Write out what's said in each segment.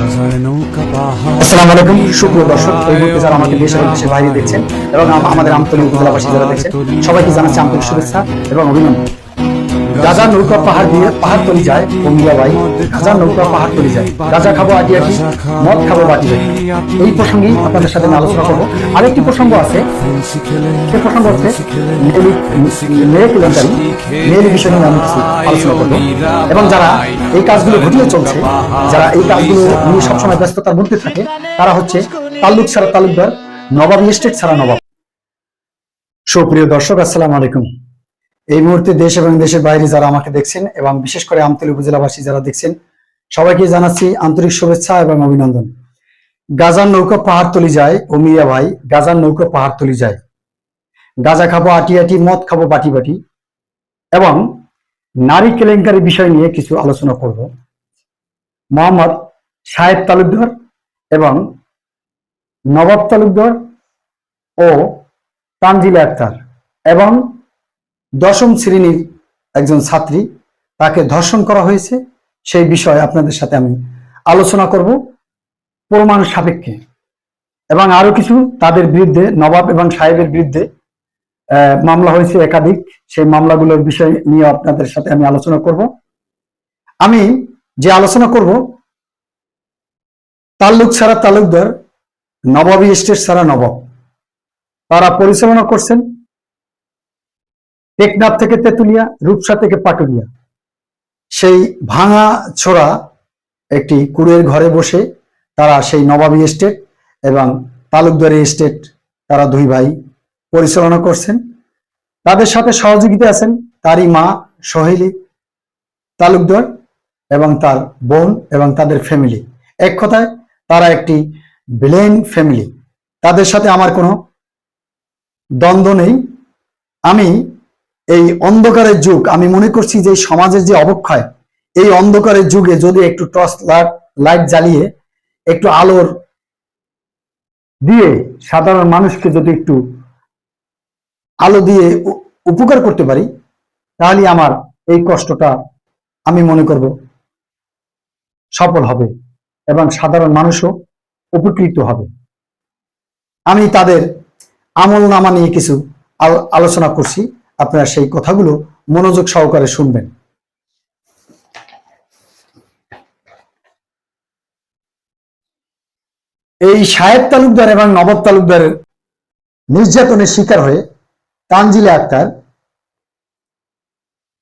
আসসালামু আলাইকুম সুপ্রিয় দর্শক, এই মুহূর্তে যারা আমাকে দেশ এবং দেশের বাইরে দেখছেন এবং আমাদের আন্তরিক উপজেলাবাসী যারা দেখছেন, সবাইকে জানাচ্ছি আন্তরিক শুভেচ্ছা এবং অভিনন্দন। গাজার নৌকা পাহাড় তলি যায় বঙ্গিয়া ভাই, গাজার নৌকা পাহাড় তলি যায়, গাজা খাবো আটি আটি, মদ খাবো বাটি বাটি। এই প্রসঙ্গে আপনাদের সাথে আলোচনা করবো। আরেকটি প্রসঙ্গ আছে, সে প্রসঙ্গ হচ্ছে মেয়ে কেলেঙ্কারি, মেয়ের বিষয় নিয়ে আমি কিছু আলোচনা করবো। এবং যারা এই কাজগুলো ঘটিয়ে চলছে, যারা এই কাজগুলো নিয়ে সবসময় ব্যস্ততার মধ্যে থাকে, তারা হচ্ছে তাল্লুক ছাড়া তালুকদার, নবাবী এস্টেট ছাড়া নবাব। সুপ্রিয় দর্শক, আসসালামু আলাইকুম। এই মুহূর্তে দেশ এবং দেশের বাইরে যারা আমাকে দেখছেন এবং বিশেষ করে আমতলী উপজেলাবাসী যারা দেখছেন, সবাইকে জানাচ্ছি আন্তরিক শুভেচ্ছা এবং অভিনন্দন। গাজার নৌকা পাহাড় তলি যায় ও মিয়া ভাই, গাজার নৌকা পাহাড় তলি যায়, গাজা খাবো আটি আটি, মদ খাবো বাটি বাটি। এবং নারী কেলেঙ্কারি বিষয় নিয়ে কিছু আলোচনা করব। মোহাম্মদ সাহেব তালুকদার এবং নবাব তালুকদার ও তানজিলা আক্তার এবং 10ম শ্রেণীর একজন ছাত্রী, তাকে ধর্ষণ করা হয়েছে। সেই বিষয়ে আপনাদের সাথে আমি আলোচনা করব প্রমাণ সাপেক্ষে। এবং আরো কিছু তাদের বিরুদ্ধে, নবাব এবং সাহেবের বিরুদ্ধে মামলা হয়েছে একাধিক, সেই মামলাগুলোর বিষয় নিয়ে আপনাদের সাথে আমি আলোচনা করব। আমি যে আলোচনা করব, তাল্লুক ছাড়া তালুকদার, নবাবী এস্টেট ছাড়া নবাব, তারা পরিচালনা করছেন টেকনাফ থেকে তেতুলিয়া, রূপসা থেকে পাটুরিয়া। সেই ভাঙা ছোড়া একটি কুড়ের ঘরে বসে তারা সেই নবাবী এস্টেট এবং তালুকদারি এস্টেট, তারা দুই ভাই পরিচালনা করছেন। তাদের সাথে সহযোগিতা আছেন তারই মা সোহেলি তালুকদার এবং তার বোন এবং তাদের ফ্যামিলি। এক কথায় তারা একটি ভিলেন ফ্যামিলি। তাদের সাথে আমার কোনো দ্বন্দ্ব নেই। আমি এই অন্ধকারের যুগ, আমি মনে করছি যে সমাজের যে অবক্ষয়, এই অন্ধকারের যুগে যদি একটু টর্চ লাইট জ্বালিয়ে একটু আলোর দিয়ে সাধারণ মানুষকে যদি একটু আলো দিয়ে উপকার করতে পারি, তাহলে আমার এই কষ্টটা আমি মনে করব সফল হবে এবং সাধারণ মানুষও উপকৃত হবে। আমি তাদের আমল নামা নিয়ে কিছু আলোচনা করছি, আপনারা সেই কথাগুলো মনোযোগ সহকারে শুনবেন। এই সাহেব তালুকদার এবং নবাব তালুকদারের নির্যাতনের শিকার হয়ে তানজিলা আক্তার,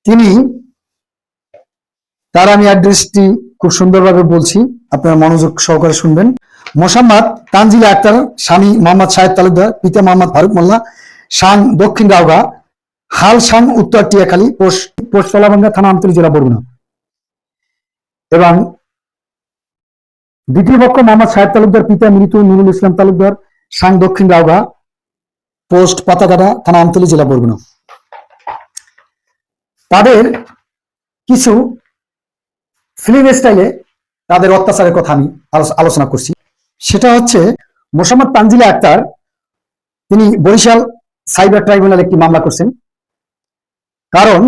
তিনি, তার আমি অ্যাড্রেসটি খুব সুন্দরভাবে বলছি, আপনারা মনোযোগ সহকারে শুনবেন। মোসাম্মদ তানজিলা আক্তার, স্বামী মোহাম্মদ সাহেব তালুকদার, পিতা মোহাম্মদ ফারুক মোল্লা, সাং দক্ষিণ রাওগা, হাল সাং উত্তর টিয়াখালী, পোস্ট চলাভাঙ্গা, থানা আমতলী, জেলা বরগুনা। এবং দ্বিতীয় পক্ষ মোহাম্মদ সাহেব তালুকদার, পিতা মৃত নুরুল ইসলাম তালুকদার, সাং দক্ষিণ রাওগা, পোস্ট পাতাকাটা, থানা আমতলী, জেলা বরগুনা। তাদের কিছু ফিল্ম স্টাইলে তাদের অত্যাচারের কথা আমি আলোচনা করছি। সেটা হচ্ছে মোসাম্মদ তানজিলা আক্তার, তিনি বরিশাল সাইবার ট্রাইব্যুনাল একটি মামলা করছেন। কারণ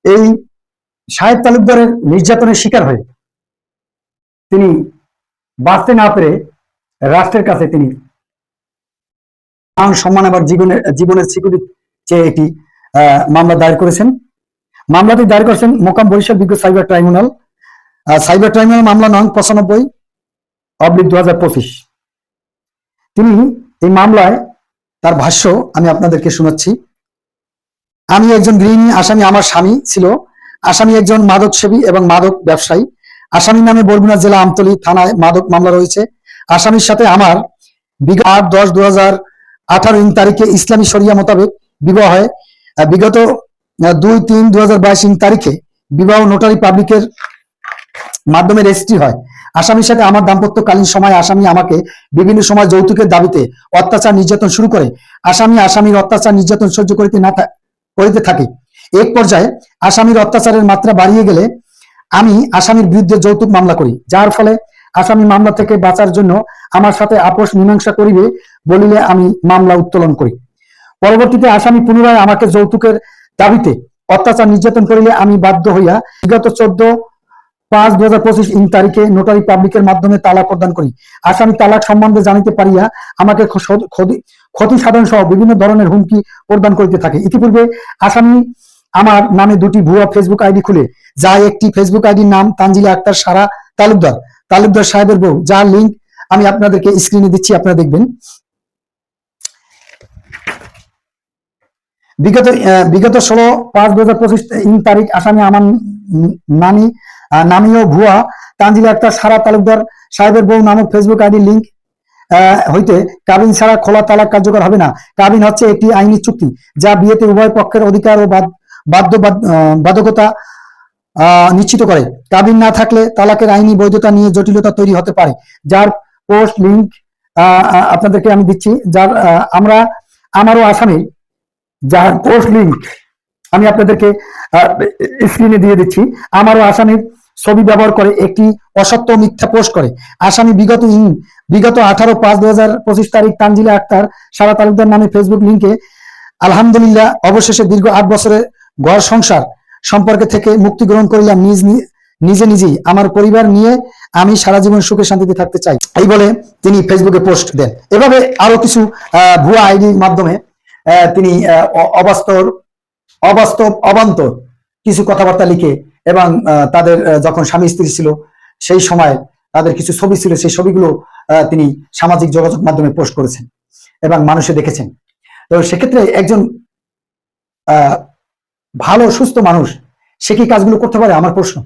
এই সাহেব তালুকদারের নির্যাতনের শিকার হয়ে তিনি বাঁচতে না পেরে রাষ্ট্রের কাছে তিনি সম্মান আবার জীবনের সিকিউরিটি চেয়ে একটি মামলা দায়ের করেছেন। মামলাটি দায়ের করেছেন মোকাম বরিশাল বিজ্ঞ সাইবার ট্রাইব্যুনাল, মামলা নং 95/2025। তিনি এই মামলায় তার ভাষ্য আমি আপনাদেরকে শোনাচ্ছি। আমি একজন গৃহিণী, আসামি আমার স্বামী ছিল। আসামি একজন মাদক সেবী এবং মাদক ব্যবসায়ী। আসামির নামে বরগুনা জেলা আমতলী থানায় মাদক মামলা রয়েছে। আসামির সাথে আমার 8/10/2018 তারিখে ইসলামী শরিয়া মোতাবেক বিবাহ হয়। বিগত 2/3/2022 তারিখে বিবাহ নোটারি পাবলিকের মাধ্যমে রেজিস্ট্রি হয়। আসামির সাথে আমার দাম্পত্যকালীন সময় আসামি আমাকে বিভিন্ন সময় যৌতুকের দাবিতে অত্যাচার নির্যাতন শুরু করে। আসামির অত্যাচার নির্যাতন সহ্য করিতে থাকে। এক পর্যায়ে আসামির অত্যাচারের মাত্রা বাড়িয়ে গেলে আমি আসামির বিরুদ্ধে যৌতুক মামলা করি, যার ফলে আসামি মামলা থেকে বাঁচার জন্য আমার সাথে আপোষ মীমাংসা করিবে বলিলে আমি মামলা উত্তোলন করি। পরবর্তীতে আসামি পুনরায় আমাকে যৌতুকের দাবিতে অত্যাচার নির্যাতন করিলে আমি বাধ্য হইয়া বিগত 5/2025 ইং তারিখে নোটারি পাবলিকের মাধ্যমে তালাক প্রদান করি। আসামি তালাক সম্বন্ধে জানিতে পারিয়া আমাকে ক্ষতি সাধন সহ বিভিন্ন ধরনের হুমকি প্রদান করিতে থাকে। ইতিপূর্বে আসামি আমার নামে 2টি ভুয়া ফেসবুক আইডি খুলে, যা একটি ফেসবুক আইডির নাম তানজিলা আক্তার সারা তালুকদার সাহেবের বউ, যার লিঙ্ক আমি আপনাদেরকে স্ক্রিনে দিচ্ছি, আপনারা দেখবেন। বিগত 16/5/2025 ইং তারিখ আসামি আমার নামীয় ভুয়া তানজিলা আক্তার সারা তালুকদার সাহেবের বউ নামক ফেসবুক আইডি লিঙ্ক হইতে কাবিন ছাড়া খোলা তালাক কার্যকর হবে না। কাবিন হচ্ছে একটি আইনি চুক্তি যা বিয়েতে উভয় পক্ষের অধিকার ও বাধ্যকতা নিশ্চিত করে। কাবিন না থাকলে তালাকের আইনি বৈধতা নিয়ে জটিলতা তৈরি হতে পারে, যার পোস্ট লিঙ্ক আপনাদেরকে আমি দিচ্ছি। যার আমারও আসামি যার পোস্ট লিঙ্ক আমি আপনাদেরকে স্ক্রিনে দিয়ে দিচ্ছি। আমারও আসামির ছবি ব্যবহার করে একটি অসত্য মিথ্যা পোস্ট করে। আসামি বিগত 18/5/2025 তারিখ তানজিলা আক্তার সারা তালুকদার নামে ফেসবুক লিঙ্কে আলহামদুলিল্লাহ অবশেষে দীর্ঘ 8 বছরের ঘর সংসার সম্পর্কে থেকে মুক্তি গ্রহণ করিলাম। নিজেই আমার পরিবার নিয়ে আমি সারা জীবন সুখে শান্তিতে থাকতে চাই, এই বলে তিনি ফেসবুকে পোস্ট দেন। এভাবে আরো কিছু ভুয়া আইডির মাধ্যমে তিনি অবান্তর কিছু কথাবার্তা লিখে এবং তাদের যখন স্বামী স্ত্রী ছিল সেই সময় তাদের কিছু ছবি ছিল, সেই ছবিগুলো তিনি সামাজিক যোগাযোগ মাধ্যমে পোস্ট করেছেন এবং মানুষে দেখেছেন। তো সেক্ষেত্রে একজন ভালো সুস্থ মানুষ সে কি কাজগুলো করতে পারে? আমার প্রশ্ন।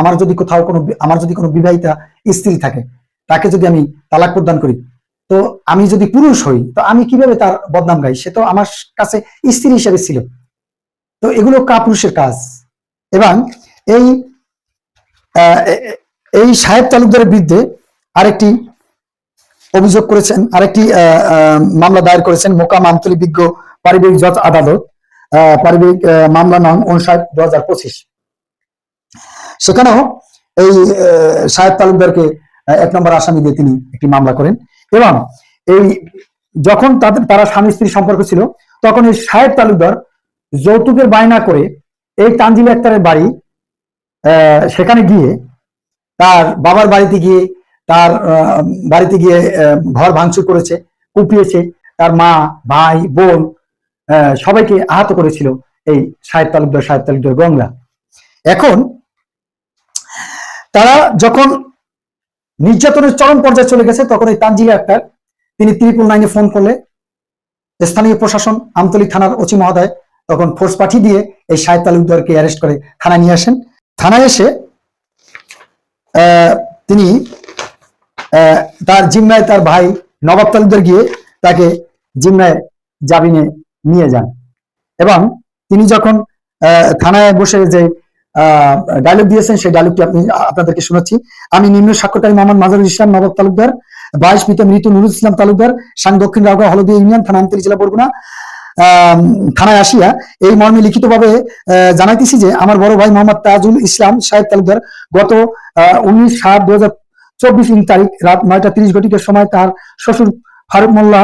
আমার যদি কোনো বিবাহিতা স্ত্রী থাকে, তাকে যদি আমি তালাক প্রদান করি, তো আমি যদি পুরুষ হই তো আমি কিভাবে তার বদনাম গাই? সে তো আমার কাছে স্ত্রী হিসেবে ছিল। তো এগুলো কাপুরুষের কাজ। এবং এই সাহেব তালুকদারের বিরুদ্ধে আরেকটি অভিযোগ করেছেন, আরেকটি মামলা দায়ের করেছেন মোকাম আমতলী বিজ্ঞ পারিবারিক জজ আদালত, পারিবারিক মামলা নং 59/2025। সেখানেও এই সাহেব তালুকদারকে 1 নম্বর আসামি দিয়ে তিনি একটি মামলা করেন। এবং যখন তারা স্বামী স্ত্রী সম্পর্ক ছিল, তখন এই সাহেব তালুকদার যৌতুকের বায়না করে এই তানজিলা আক্তারের বাড়ি সেখানে গিয়ে তার বাবার বাড়িতে গিয়ে ঘর ভাঙচুর করেছে, কুপিয়েছে, তার মা ভাই বোন সবাইকে আহত করেছিল এই সাহেব তালুকদার গঙ্গা। এখন তারা যখন নির্যাতনের চরম পর্যায়ে চলে গেছে, তখন এই তানজিলা আক্তার তিনি 999 ফোন করলে স্থানীয় প্রশাসন আমতলী থানার ওসি মহোদয় তখন ফোর্স পাঠিয়ে দিয়ে এই সাহেব তালুকদারকে অ্যারেস্ট করে থানায় নিয়ে আসেন। থানায় এসে তিনি তার জিম্মায় তার ভাই নবাব তালুকদার গিয়ে তাকে জিম্মায় জামিনে নিয়ে যান। এবং তিনি যখন থানায় বসে যে ডায়লগ দিয়েছেন, সেই ডায়লগটি আপনাদেরকে শোনাচ্ছি। আমি নিম্ন স্বাক্ষরকারী মোহাম্মদ মাজহারুল ইসলাম নবাব তালুকদার 22 পিতা মৃত নুরুল ইসলাম তালুকদার সাং দক্ষিণ রাউগাঁও হলদিয়া ইউনিয়ন থানা আমতলী জেলা বরগুনা থানায় আসিয়া এই মর্মে লিখিতভাবে জানাইতেছি যে আমার বড় ভাই মোহাম্মদ তাজুল ইসলাম সাহেব তালুকদার গত 19/7/2024 ইং তারিখ রাত 9:30 সময় তার শ্বশুর ফারুক মোল্লা,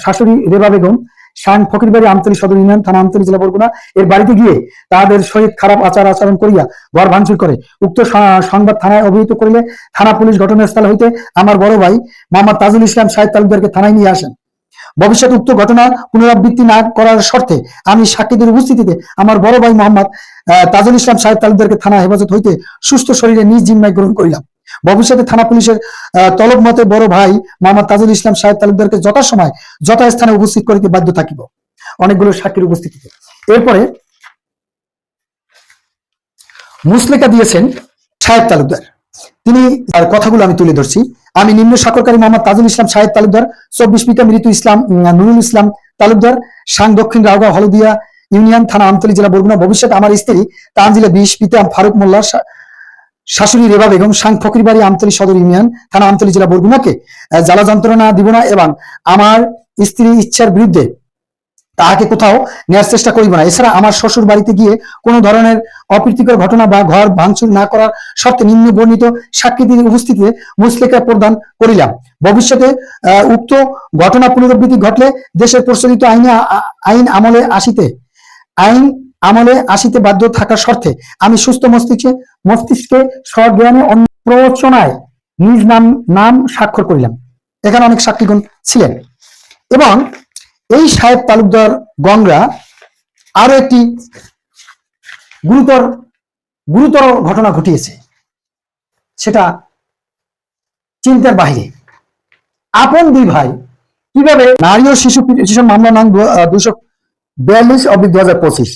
শাশুড়ি রেবা বেগম শান ফকিরবাড়ি আমতলী সদর ইউনিয়ন থানা আমতলী জেলা বরগুনা এর বাড়িতে গিয়ে তাদের সহিত খারাপ আচরণ করিয়া ঘর ভাঙচুর করে। উক্ত সংবাদ থানায় অভিহিত করিলে থানা পুলিশ ঘটনাস্থল হইতে আমার বড় ভাই মোহাম্মদ তাজুল ইসলাম সাহেব তালুকদারকে থানায় নিয়ে আসেন। ভবিষ্যতে উক্ত ঘটনা পুনরাবৃত্তি না করার শর্তে আমি সাক্ষীদের উপস্থিতিতে আমার বড় ভাই মোহাম্মদ তাজুল ইসলাম সাহেব তালুকদারকে থানা হেফাজত হইতে সুস্থ শরীরে নিজ জিম্মায় গ্রহণ করিলাম। ভবিষ্যতে থানা পুলিশের তলব মতে বড় ভাই মোহাম্মদ তাজুল ইসলাম সাহেব তালুকদারকে যথাসময় যথাস্থানে উপস্থিত করিতে বাধ্য থাকিব, অনেকগুলো সাক্ষীর উপস্থিতিতে। এরপরে মুসলেকা দিয়েছেন সাহেব তালুকদার, তিনি তার কথাগুলো আমি তুলে ধরছি। আমি নিম্ন স্বাক্ষরকারী মোহাম্মদ তাজুল ইসলাম সাহেব তালুকদার 24 পিতা মৃত নুরুল ইসলাম তালুকদার সাং দক্ষিণ রাউগাঁও হলদিয়া ইউনিয়ন থানা আমতলী জেলা বরগুনা ভবিষ্যৎ আমার স্ত্রী তানজিলা 20 পিতা ফারুক মোল্লা, শাশুড়ি রেবা বেগম সাং ফকিরবাড়ি আমতলী সদর ইউনিয়ন থানা আমতলী জেলা বরগুনাকে জ্বালা যন্ত্রণা দিব না এবং আমার স্ত্রীর ইচ্ছার বিরুদ্ধে তাহাকে কোথাও নেওয়ার চেষ্টা করিব না। এছাড়া আমার শ্বশুর বাড়িতে গিয়ে কোনো ধরনের অপ্রীতিকর ঘটনা বা ঘর ভাঙচুর না করার শর্তে নিম্ন বর্ণিত সাক্ষীদের উপস্থিতিতে মুসলেকা প্রদান করিলাম। ভবিষ্যতে উক্ত ঘটনা পুনরাবৃত্তি ঘটলে দেশের প্রচলিত আইন আমলে আসিতে আইন আমলে আসিতে বাধ্য থাকার শর্তে আমি সুস্থ মস্তিষ্কে স্বজ্ঞানে প্ররোচনায় নিজ নাম স্বাক্ষর করিলাম। এখানে অনেক সাক্ষীগণ ছিলেন। এবং এই সাহেব তালুকদার গংরা আরো একটি গুরুতর ঘটনা ঘটিয়েছে, সেটা চিন্তার বাহিরে। আপন দুই ভাই কিভাবে নারী ও শিশু মামলা নং 242/2025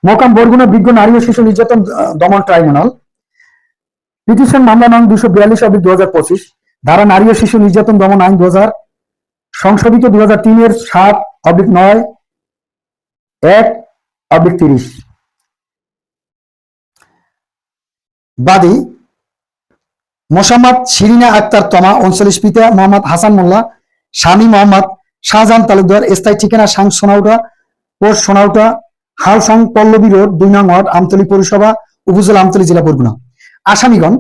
মোকাম বরগুনা বিজ্ঞ নারী ও শিশু নির্যাতন দমন ট্রাইব্যুনাল, পিটিশন মামলা নং 242/2025 ধারা নারী ও শিশু নির্যাতন দমন আইন 2000 সংশোধিত 2003-এর 7/9/1/30। বাদী মোসাম্মদ শিরিনা আক্তার তমা 39, পিতা মোহাম্মদ হাসান মোল্লা, স্বামী মোহাম্মদ শাহজাহান তালুকদার, স্থায়ী ঠিকানা সাং সোনাউটা, পোস্ট সোনাউটা, হালসাং পল্লবী রোড, 2 নং ওয়ার্ড, আমতলী পৌরসভা, উপজেলা, আমতলী জেলা, বরগুনা। আসামিগণ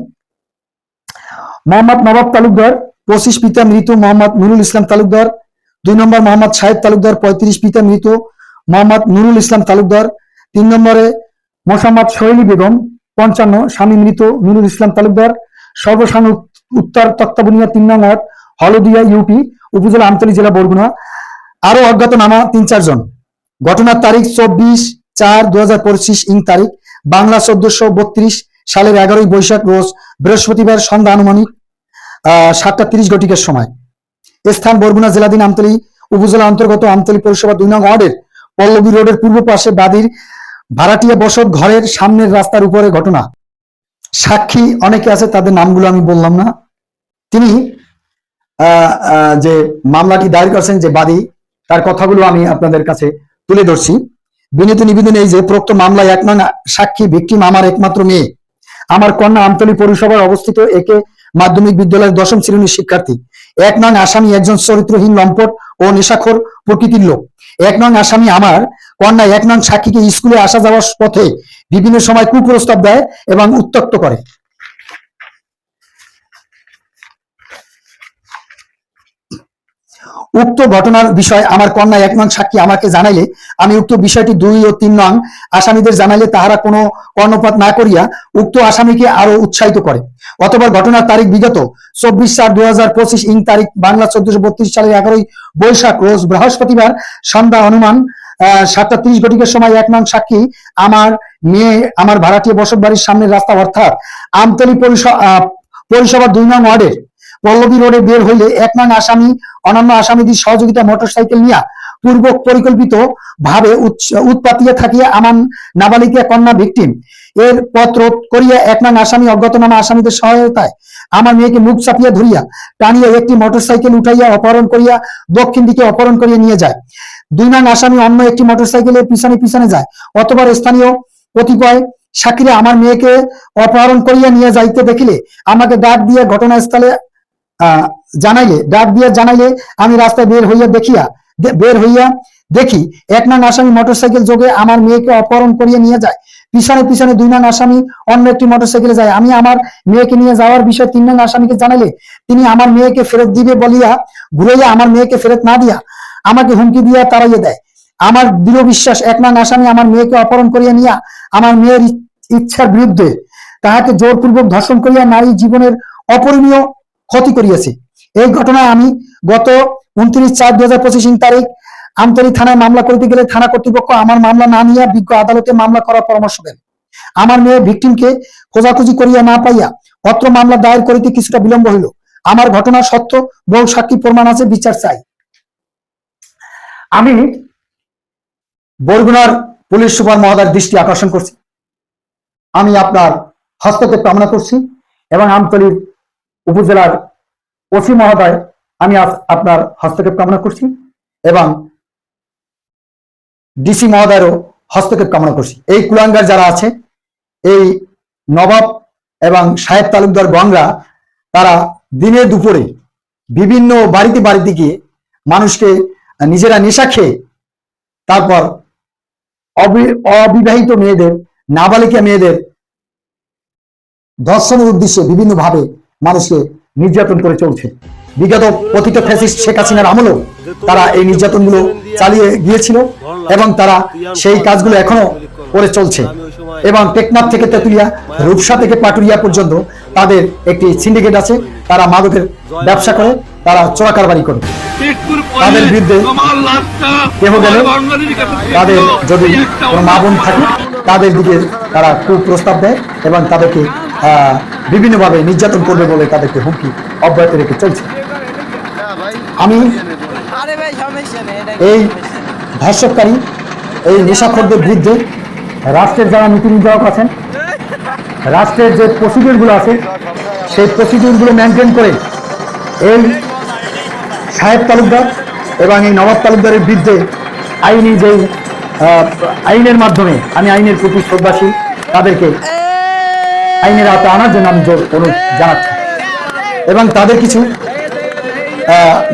মোহাম্মদ নবাব তালুকদার 25, পিতা মৃত মোহাম্মদ নুরুল ইসলাম তালুকদার, 2 নম্বর মোহাম্মদ শাহেদ তালুকদার 35, পিতা মৃত মোহাম্মদ নুরুল ইসলাম তালুকদার, 3 নম্বরে মোসাম্মদ সোহেলি বেগম 55, স্বামী মৃত নুরুল ইসলাম তালুকদার, সর্বসান উত্তর তক্তাবনিয়া, 3 নং ওয়ার্ড, হলদিয়া ইউপি, উপজেলা, আমতলী জেলা, বরগুনা। আরো অজ্ঞাতনামা 3-4 জন। ঘটনার তারিখ 24/4/2025 ইং তারিখ, বাংলা 1432 সালের 11 বৈশাখ রোজ বৃহস্পতিবার সন্ধ্যা আনুমানিক 7:30 ঘটিকার সময়। স্থান বরগুনা জেলাধীন আমতলী উপজেলা অন্তর্গত আমতলী পৌরসভা 2 নং ওয়ার্ডের পল্লবী রোডের পূর্ব পাশে বাদীর ভাড়াটিয়া বসত ঘরের সামনের রাস্তার উপরে ঘটনা। সাক্ষী অনেকে আছে, তাদের নামগুলো আমি বললাম না। তিনি যে মামলাটি দায়ের করেছেন, যে বাদী, তার কথাগুলো আমি আপনাদের কাছে তুলে ধরছি। বিনীত নিবেদন এই যে, প্রোক্ত মামলায় 1 নং সাক্ষী ভিকটিম আমার একমাত্র মেয়ে, আমার কন্যা, আমতলী পৌরসভায় অবস্থিত একে মাধ্যমিক বিদ্যালয়ের 10ম শ্রেণীর শিক্ষার্থী। 1 নং আসামি একজন চরিত্রহীন, লম্পট ও নেশাখোর প্রকৃতির লোক। 1 নং আসামি আমার কন্যা 1 নং সাক্ষীকে স্কুলে আসা যাওয়ার পথে বিভিন্ন সময় কুপ্রস্তাব দেয় এবং উত্ত্যক্ত করে। উক্ত ঘটনার বিষয় আমার কন্যা 1 নং সাক্ষী আমাকে জানাইলে আমি উক্ত বিষয়টি 2 ও 3 নং আসামিদের জানাইলে তাহারা কোনো কর্ণপাত না করিয়া উক্ত আসামিকে আরো উৎসাহিত করে। অথবা ঘটনার তারিখ বিগত 24/4/2025 ইং তারিখ, বাংলা 1432 সালের 11 বৈশাখ রোজ বৃহস্পতিবার সন্ধ্যা অনুমান 7:30 ঘটিকার সময় 1 নং সাক্ষী আমার মেয়ে আমার ভাড়াটিয়া বসত বাড়ির সামনের রাস্তা অর্থাৎ আমতলী পৌরসভা 2 নং ওয়ার্ডের পল্লবী রোডে বের হইলে 1 নং আসামি অন্যান্য আসামিদের সহযোগিতা মোটরসাইকেল নিয়ে পূর্ব পরিকল্পিত ভাবে উৎপাতিয়া থাকিয়া আমার নাবালিকা কন্যা ভিকটিম এর পথ রোধ করিয়া 1 নং আসামি অজ্ঞাতনামা আসামিদের সহায়তায় আমার মেয়েকে মুখ চাপিয়া ধরিয়া টানিয়া একটি মোটরসাইকেল উঠাইয়া অপহরণ করিয়া দক্ষিণ দিকে অপহরণ করিয়া নিয়ে যায়। 2 নং আসামি অন্য একটি মোটরসাইকেলের পিছনে যায়। অথবা স্থানীয় কতিপয় সাক্ষীরা আমার মেয়েকে অপহরণ করিয়া নিয়ে যাইতে দেখিলে আমাকে ডাক দিয়ে ঘটনাস্থলে জানাইলে আমি রাস্তায় বের হইয়া দেখি 1 নং আসামি মোটরসাইকেল যোগে আমার মেয়েকে অপহরণ করিয়া নিয়ে যায়। পিছনে 2 নং আসামি অন্য একটি মোটরসাইকেলে যায়। আমি আমার মেয়েকে নিয়ে যাওয়ার বিষয় 3 নং আসামিকে জানাইলে তিনি আমার মেয়েকে ফেরত দিবে বলিয়া ঘুরাইয়া আমার মেয়েকে ফেরত না দিয়া আমাকে হুমকি দিয়া তাড়াইয়া দেয়। আমার দৃঢ় বিশ্বাস 1 নং আসামি আমার মেয়েকে অপহরণ করিয়া নিয়া আমার মেয়ের ইচ্ছার বিরুদ্ধে তাহাকে জোরপূর্বক ধর্ষণ করিয়া নারী জীবনের অপরিণীয় ক্ষতি করিয়াছে। এই ঘটনায় আমি গত 29/4/2025 তারিখ আমতলী থানায় মামলা করিতে গেলে থানা কর্তৃপক্ষ আমার মামলা না নিয়ে বিজ্ঞ আদালতে মামলা করার পরামর্শ দেন। আমার মেয়ে ভিকটিমকে খোঁজাখুঁজি করিয়া না পাইয়া অত্র মামলা দায়ের করিতে কিছুটা বিলম্ব হইল। আমার ঘটনার সত্য বহু সাক্ষী প্রমাণ আছে, বিচার চাই। আমি বরগুনার পুলিশ সুপার মহোদয়ের দৃষ্টি আকর্ষণ করছি, আমি আপনার হস্তক্ষেপ কামনা করছি এবং আমতলীর উপজেলার ওসি মহোদয় আমি আপনার হস্তক্ষেপ কামনা করছি এবং ডিসি মহোদয়েরও হস্তক্ষেপ কামনা করছি। এই কুলাঙ্গার যারা আছে, এই নবাব এবং সাহেব তালুকদার গংরা, তারা দিনে দুপুরে বিভিন্ন বাড়িতে গিয়ে মানুষকে নিজেরা নেশা খেয়ে তারপর অবিবাহিত মেয়েদের, নাবালিকা মেয়েদের ধর্ষণের উদ্দেশ্যে বিভিন্ন ভাবে মানুষকে নির্যাতন করে চলছে। বিগত পতিত ফ্যাসিস্ট শেখ হাসিনার আমলেও তারা এই নির্যাতনগুলো চালিয়ে গিয়েছিল এবং তারা সেই কাজগুলো এখনো করে চলছে এবং টেকনাফ থেকে তেতুলিয়া, রূপসা থেকে পাটুরিয়া পর্যন্ত তাদের একটি সিন্ডিকেট আছে। তারা মাদকের ব্যবসা করে, তারা চোরা কারবারি করে। তাদের বিরুদ্ধে কেহ গেলে, তাদের যদি কোনো মা বোন থাকে, তাদের দিকে তারা কুপ্রস্তাব দেয় এবং তাদেরকে বিভিন্নভাবে নির্যাতন করবে বলে তাদেরকে হুমকি অব্যাহত রেখে চলছে। আমি এই ধর্ষককারী, এই নেশাখোরদের বিরুদ্ধে রাষ্ট্রের যারা নীতি নির্ধারক আছেন, রাষ্ট্রের যে প্রসিডিউরগুলো আছে, সেই প্রসিডিউরগুলো মেনটেন করে এই সাহেব তালুকদার এবং এই নবাব তালুকদারের বিরুদ্ধে আইনি যে আইনের মাধ্যমে, আমি আইনের প্রতি শ্রদ্ধাশীল, তাদেরকে আইনের আওতায় আনার জন্য আমি অনুরোধ জানাচ্ছি। এবং তাদের কিছু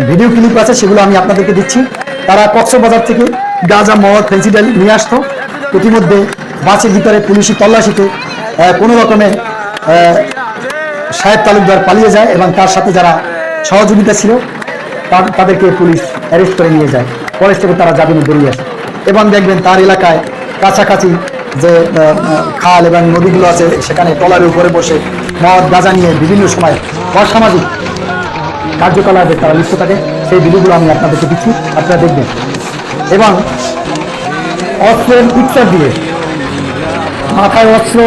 ভিডিও ক্লিপ আছে, সেগুলো আমি আপনাদেরকে দিচ্ছি। তারা কক্সবাজার থেকে গাঁজা, মদ, ফেন্সিডাল নিয়ে আসতো। ইতিমধ্যে বাসের ভিতরে পুলিশি তল্লাশিতে কোনো রকমের সাহেব তালুকদার পালিয়ে যায় এবং তার সাথে যারা সহযোগিতা ছিল তাদেরকে পুলিশ অ্যারেস্ট করে নিয়ে যায়। কলেজ থেকে তারা জামিনে বেরিয়ে আসে এবং দেখবেন তার এলাকায় কাছাকাছি যে খাল এবং নদীগুলো আছে, সেখানে ট্রলারের উপরে বসে মদ, গাঁজা নিয়ে বিভিন্ন সময় অসামাজিক কার্যকলাপে তারা লিপ্ত থাকে। সেই ভিডিওগুলো আমি আপনাদেরকে দিচ্ছি, আপনারা দেখবেন। এবং অস্ত্রের পিকচার দিয়ে, মাথায় অস্ত্র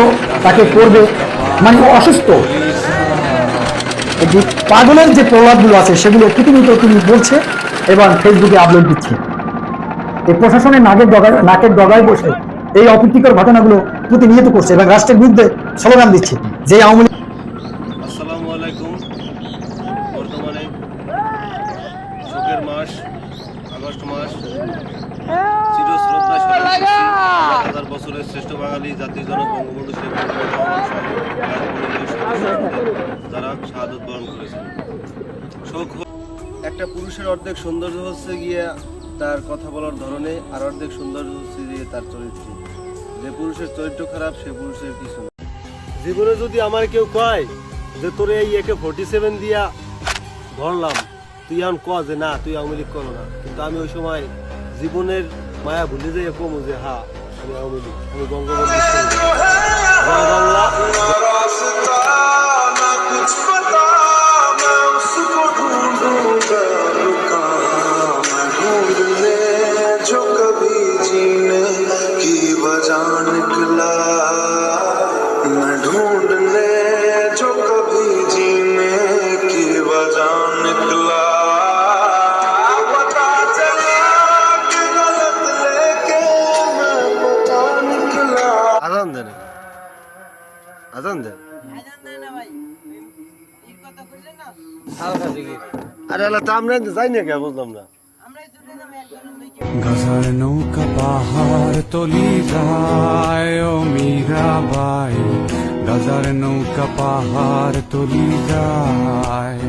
তাকে করবে, মানে অসুস্থ যে পাগলের যে প্রলাপগুলো আছে সেগুলো প্রতিনিয়ত তিনি বলছে এবং ফেসবুকে আপলোড দিচ্ছে। এই প্রশাসনের নাকের ডগায় বসে এই অপ্রীতিকর ঘটনাগুলো প্রতিনিয়ত করছে এবং রাষ্ট্রের বিরুদ্ধে স্লোগান দিচ্ছে যে আওয়ামী লীগ। আসসালামু আলাইকুম। বর্তমানে শোকের মাস, আগস্ট মাস, চিরশ্রদ্ধা স্মরণ করছি 1000 বছরের শ্রেষ্ঠ বাঙালি জাতির জনক বঙ্গবন্ধু শেখ মুজিবুর রহমান সহ যারা শাহাদত বরণ করেছেন। শোক একটা পুরুষের অর্ধেক সৌন্দর্য হচ্ছে গিয়ে তার কথা বলার ধরনে, আর অর্ধেক সৌন্দর্য হচ্ছে গিয়ে তার চরিত্রে। যে পুরুষের চরিত্র খারাপ, সে পুরুষের কিছু না। জীবনে যদি আমার কেউ কয় যে তোরে এই AK-47 দিয়া ধরলাম, তুই এখন ক যে না তুই আওয়ামী লীগ করো না, কিন্তু আমি ওই সময় জীবনের মায়া ভুলে যাই কমু যে হ্যাঁ আমি আওয়ামী লীগ, আমি বঙ্গবন্ধু। আজান দেন আরে আল্লাহ তা আমরা যাই না কে বুঝলাম না। গাজার নৌকা পাহাড় তলি যায় ও মীরাবাই, গাজার নৌকা পাহাড় তলি যায়।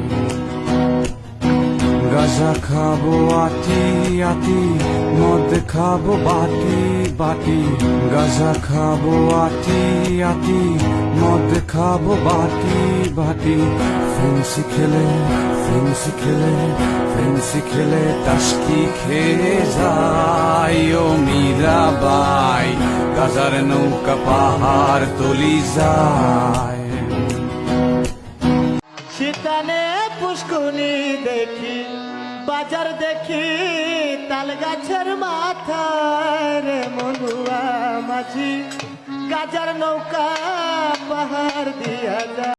গাজা খাবো আটি আটি, মদ খাবো বাটি বাটি। গাজা খাবো আটি আটি, মদ খাবো বাটি বাটি। ফেন্সি খেলে ফেন্সি খেলে ফেন্সি খেলে টাস্কি খেয়ে যায় ও মীরাবাই, গাজার নৌকা পাহাড় তলি যায়। শীতানে পুষ্কুনি দেখি, বাজার দেখি তাল গাছের মাথায় রে মনুয়া মাঝি, গাজার নৌকা পাহাড় দিয়া যায়।